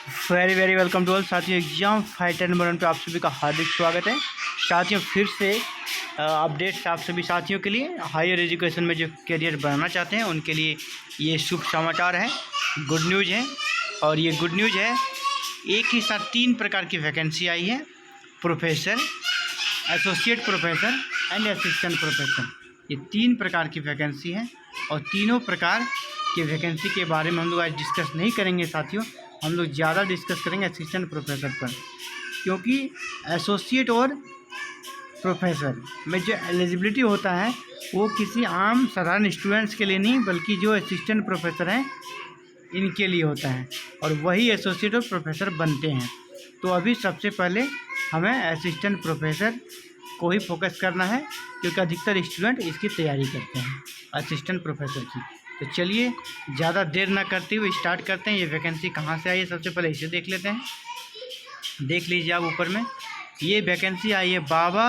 Very very welcome to all साथियों। Exam fighter number 1 पे आप सभी का हार्दिक स्वागत है। साथियों फिर से अपडेट्स आप सभी साथियों के लिए हायर एजुकेशन में जो करियर बनाना चाहते हैं उनके लिए ये शुभ समाचार है, गुड न्यूज़ है। और ये गुड न्यूज़ है, एक ही साथ 3 प्रकार की वैकेंसी आई है, professor, associate professor and assistant professor. ये 3 प्रकार की वैकेंसी है और तीनों प्रकार की वैकेंसी के बारे में हम लोग आज डिस्कस नहीं करेंगे साथियों। हम लोग ज़्यादा डिस्कस करेंगे असिस्टेंट प्रोफेसर पर, क्योंकि एसोसिएट और प्रोफेसर में जो एलिजिबिलिटी होता है वो किसी आम साधारण स्टूडेंट्स के लिए नहीं, बल्कि जो असिस्टेंट प्रोफेसर हैं इनके लिए होता है, और वही एसोसिएट और प्रोफेसर बनते हैं। तो अभी सबसे पहले हमें असिस्टेंट प्रोफेसर को ही फोकस करना है, क्योंकि अधिकतर स्टूडेंट इसकी तैयारी करते हैं असिस्टेंट प्रोफेसर की। तो चलिए ज़्यादा देर ना करते हुए स्टार्ट करते हैं। ये वैकेंसी कहाँ से आई है, सबसे पहले इसे देख लेते हैं। देख लीजिए आप ऊपर में, ये वैकेंसी आई है बाबा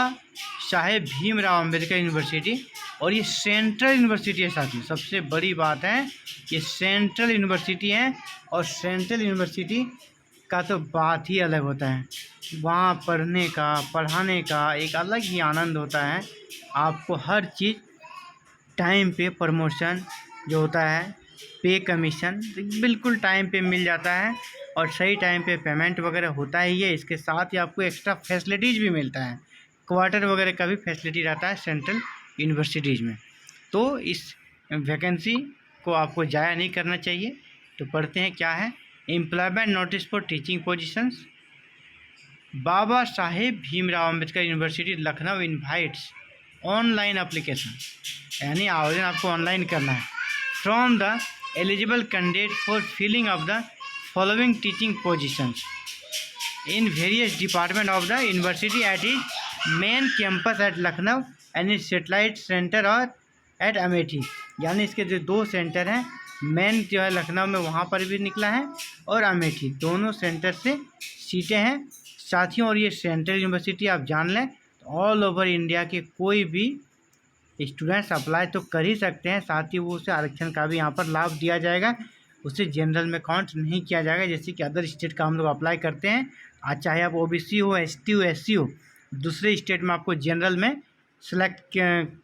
साहेब भीमराव अम्बेडकर यूनिवर्सिटी, और ये सेंट्रल यूनिवर्सिटी है साथियों। सबसे बड़ी बात है ये सेंट्रल यूनिवर्सिटी है, और सेंट्रल यूनिवर्सिटी का तो बात ही अलग होता है। वहाँ पढ़ने का, पढ़ाने का एक अलग ही आनंद होता है। आपको हर चीज़ टाइम पे, प्रमोशन जो होता है, पे कमीशन बिल्कुल टाइम पे मिल जाता है, और सही टाइम पे पेमेंट वगैरह होता ही है। इसके साथ ही आपको एक्स्ट्रा फैसिलिटीज़ भी मिलता है, क्वार्टर वगैरह का भी फैसिलिटी रहता है सेंट्रल यूनिवर्सिटीज़ में। तो इस वैकेंसी को आपको ज़ाया नहीं करना चाहिए। तो पढ़ते हैं क्या है। Employment notice for teaching positions. Baba Saheb Bhimrao Ambedkar university Lucknow invites online application, यानी आवेदन आपको ऑनलाइन करना है, from the eligible candidate for filling of the following teaching positions in various department of the university at its main campus at Lucknow and its satellite centre और at Amethi. यानी इसके जो 2 centre हैं, मेन जो है लखनऊ में वहाँ पर भी निकला है, और अमेठी, दोनों सेंटर से सीटें हैं साथियों। और ये सेंट्रल यूनिवर्सिटी आप जान लें, ऑल ओवर इंडिया के कोई भी स्टूडेंट्स अप्लाई तो कर ही सकते हैं, साथ ही वो उसे आरक्षण का भी यहाँ पर लाभ दिया जाएगा। उसे जनरल में काउंट नहीं किया जाएगा, जैसे कि अदर स्टेट का हम लोग अप्लाई करते हैं। आज चाहे आप ओबीसी हो, एसटी हो, एससी हो, दूसरे स्टेट में आपको जनरल में सेलेक्ट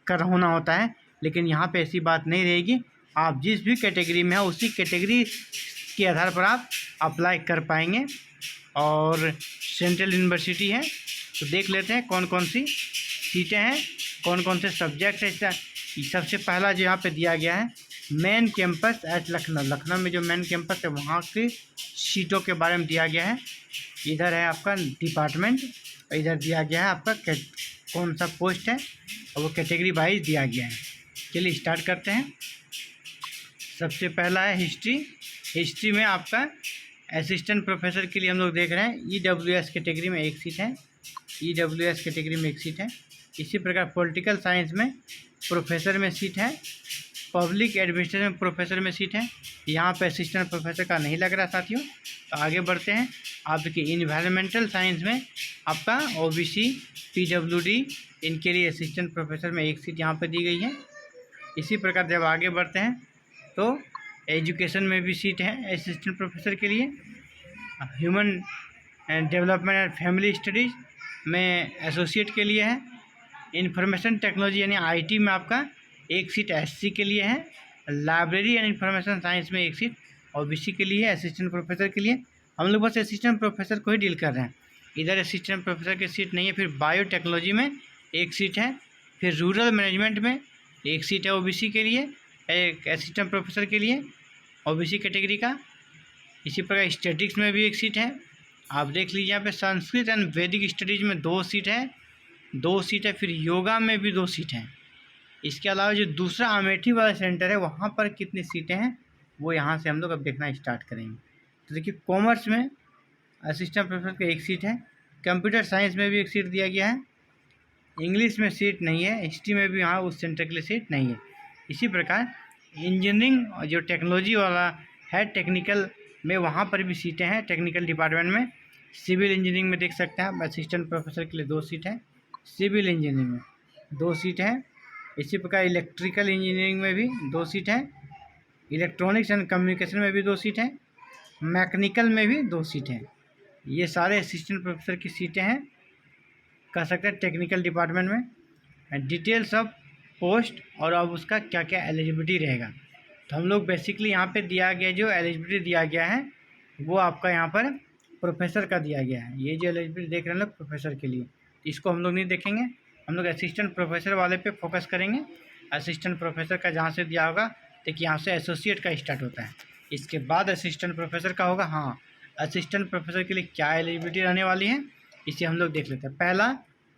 कर होना होता है, लेकिन यहाँ पे ऐसी बात नहीं रहेगी। आप जिस भी कैटेगरी में हो उसी कैटेगरी के आधार पर आप अप्लाई कर पाएंगे। और सेंट्रल यूनिवर्सिटी है, तो देख लेते हैं कौन कौन सी सीटें हैं, कौन कौन से सब्जेक्ट है। सबसे पहला जो यहाँ पे दिया गया है, main campus at Lucknow. Lucknow में जो मेन कैंपस है वहाँ की सीटों के बारे में दिया गया है। इधर है आपका डिपार्टमेंट, और इधर दिया गया है आपका कौन सा पोस्ट है, और वो कैटेगरी वाइज दिया गया है। चलिए स्टार्ट करते हैं। सबसे पहला है हिस्ट्री। हिस्ट्री में आपका असिस्टेंट प्रोफेसर के लिए हम लोग देख रहे हैं EWS कैटेगरी में 1 सीट है, EWS कैटेगरी में 1 सीट है। इसी प्रकार पॉलिटिकल साइंस में प्रोफेसर में सीट है, पब्लिक एडमिनिस्ट्रेशन में प्रोफेसर में सीट है। यहाँ पे असिस्टेंट प्रोफेसर का नहीं लग रहा साथियों। तो आगे बढ़ते हैं। आपके इन्वायरमेंटल साइंस में आपका OBC, PWD इनके लिए असिस्टेंट प्रोफेसर में 1 सीट यहाँ पे दी गई है। इसी प्रकार जब आगे बढ़ते हैं तो एजुकेशन में भी सीट है असिस्टेंट प्रोफेसर के लिए। Human development and family studies में एसोसिएट के लिए है। इंफॉर्मेशन टेक्नोलॉजी यानी IT में आपका 1 सीट SC के लिए है। लाइब्रेरी एंड इंफॉर्मेशन साइंस में 1 सीट OBC के लिए है, असिस्टेंट प्रोफेसर के लिए। हम लोग बस असिस्टेंट प्रोफेसर को ही डील कर रहे हैं, इधर असिस्टेंट प्रोफेसर की सीट नहीं है। फिर बायोटेक्नोलॉजी में 1 सीट है। फिर रूरल मैनेजमेंट में 1 सीट है OBC के लिए, एक असिस्टेंट प्रोफेसर के लिए OBC कैटेगरी का। इसी प्रकार स्टैटिक्स में भी 1 सीट है। आप देख लीजिए यहाँ पे संस्कृत एंड वैदिक स्टडीज़ में 2 सीट है, 2 सीट है। फिर योगा में भी 2 सीट हैं। इसके अलावा जो दूसरा अमेठी वाला सेंटर है वहाँ पर कितनी सीटें हैं वो यहाँ से हम लोग अब देखना स्टार्ट करेंगे। तो देखिए कॉमर्स में असिस्टेंट प्रोफेसर का 1 सीट है, कंप्यूटर साइंस में भी 1 सीट दिया गया है, इंग्लिश में सीट नहीं है, हिस्ट्री में भी यहाँ उस सेंटर के लिए सीट नहीं है। इसी प्रकार इंजीनियरिंग जो टेक्नोलॉजी वाला है, टेक्निकल में वहाँ पर भी सीटें हैं। टेक्निकल डिपार्टमेंट में सिविल इंजीनियरिंग में देख सकते हैं आप, असिस्टेंट प्रोफेसर के लिए 2 सीट है, सिविल इंजीनियरिंग में 2 सीट है। इसी प्रकार इलेक्ट्रिकल इंजीनियरिंग में भी 2 सीट है, इलेक्ट्रॉनिक्स एंड कम्युनिकेशन में भी 2 सीट है, मैकेनिकल में भी 2 सीटें हैं। ये सारे असिस्टेंट प्रोफेसर की सीटें हैं, कह सकते हैं टेक्निकल डिपार्टमेंट में। डिटेल्स ऑफ पोस्ट और अब उसका क्या क्या एलिजिबिलिटी रहेगा, तो हम लोग बेसिकली यहाँ पे दिया गया जो एलिजिबिलिटी दिया गया है वो आपका यहाँ पर प्रोफेसर का दिया गया है। ये जो एलिजिबिलिटी देख रहे हैं लोग प्रोफेसर के लिए, इसको हम लोग नहीं देखेंगे, हम लोग असिस्टेंट प्रोफेसर वाले पे फोकस करेंगे। असिस्टेंट प्रोफेसर का जहाँ से दिया होगा, देखिए यहाँ से एसोसिएट का स्टार्ट होता है, इसके बाद असिस्टेंट प्रोफेसर का होगा। हाँ, असिस्टेंट प्रोफेसर के लिए क्या एलिजिबिलिटी रहने वाली है इसे हम लोग देख लेते हैं। पहला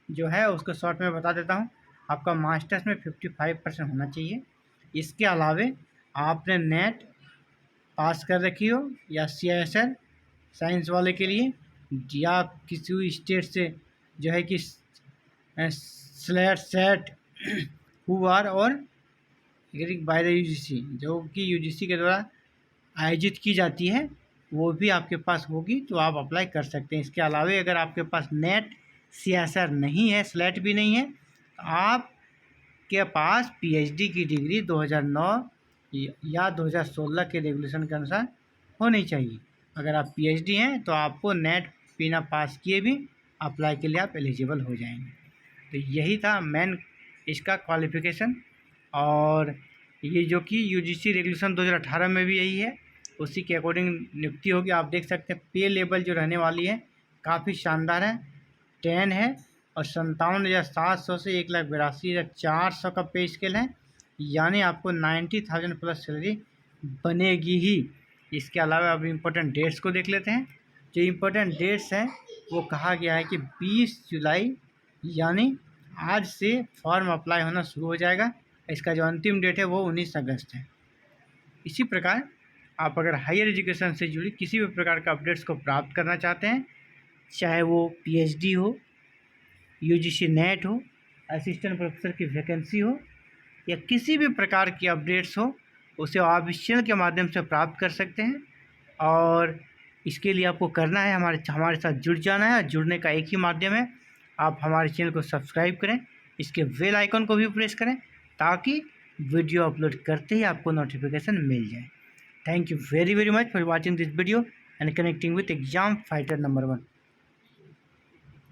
जो है उसको शॉर्ट में बता देता हूँ, आपका मास्टर्स में 55% होना चाहिए। इसके अलावे आपने नेट पास कर रखी हो या CSR साइंस वाले के लिए, या किसी स्टेट से जो है कि स्लेट सेट हु आर और बाय द UGC, जो कि UGC के द्वारा आयोजित की जाती है, वो भी आपके पास होगी तो आप अप्लाई कर सकते हैं। इसके अलावा अगर आपके पास नेट CSR नहीं है, स्लेट भी नहीं है, तो आपके पास PhD की डिग्री 2009 या 2016 के रेगुलेशन के अनुसार होनी चाहिए। अगर आप PhD हैं तो आपको नेट बिना पास किए भी अप्लाई के लिए आप एलिजिबल हो जाएंगे। तो यही था मेन इसका क्वालिफ़िकेशन, और ये जो कि UGC रेगुलेशन 2018 में भी यही है, उसी के अकॉर्डिंग नियुक्ति होगी। आप देख सकते हैं पे लेवल जो रहने वाली है काफ़ी शानदार है, 10 है, और 57,700 से 1,82,400 का पे स्केल है, यानी आपको 90,000 प्लस सैलरी बनेगी ही। इसके अलावा अब इम्पोर्टेंट डेट्स को देख लेते हैं। जो इम्पोर्टेंट डेट्स हैं वो कहा गया है कि 20 जुलाई यानी आज से फॉर्म अप्लाई होना शुरू हो जाएगा। इसका जो अंतिम डेट है वो 19 अगस्त है। इसी प्रकार आप अगर हायर एजुकेशन से जुड़ी किसी भी प्रकार का अपडेट्स को प्राप्त करना चाहते हैं, चाहे वो PhD हो, UGC नेट हो, असिस्टेंट प्रोफेसर की वैकेंसी हो, या किसी भी प्रकार की अपडेट्स हो, उसे आप इस चैनल के माध्यम से प्राप्त कर सकते हैं। और इसके लिए आपको करना है हमारे साथ जुड़ जाना है। जुड़ने का एक ही माध्यम है, आप हमारे चैनल को सब्सक्राइब करें, इसके बेल आइकन को भी प्रेस करें ताकि वीडियो अपलोड करते ही आपको नोटिफिकेशन मिल जाए। Thank you very much for watching this video and connecting with Exam Fighter number 1.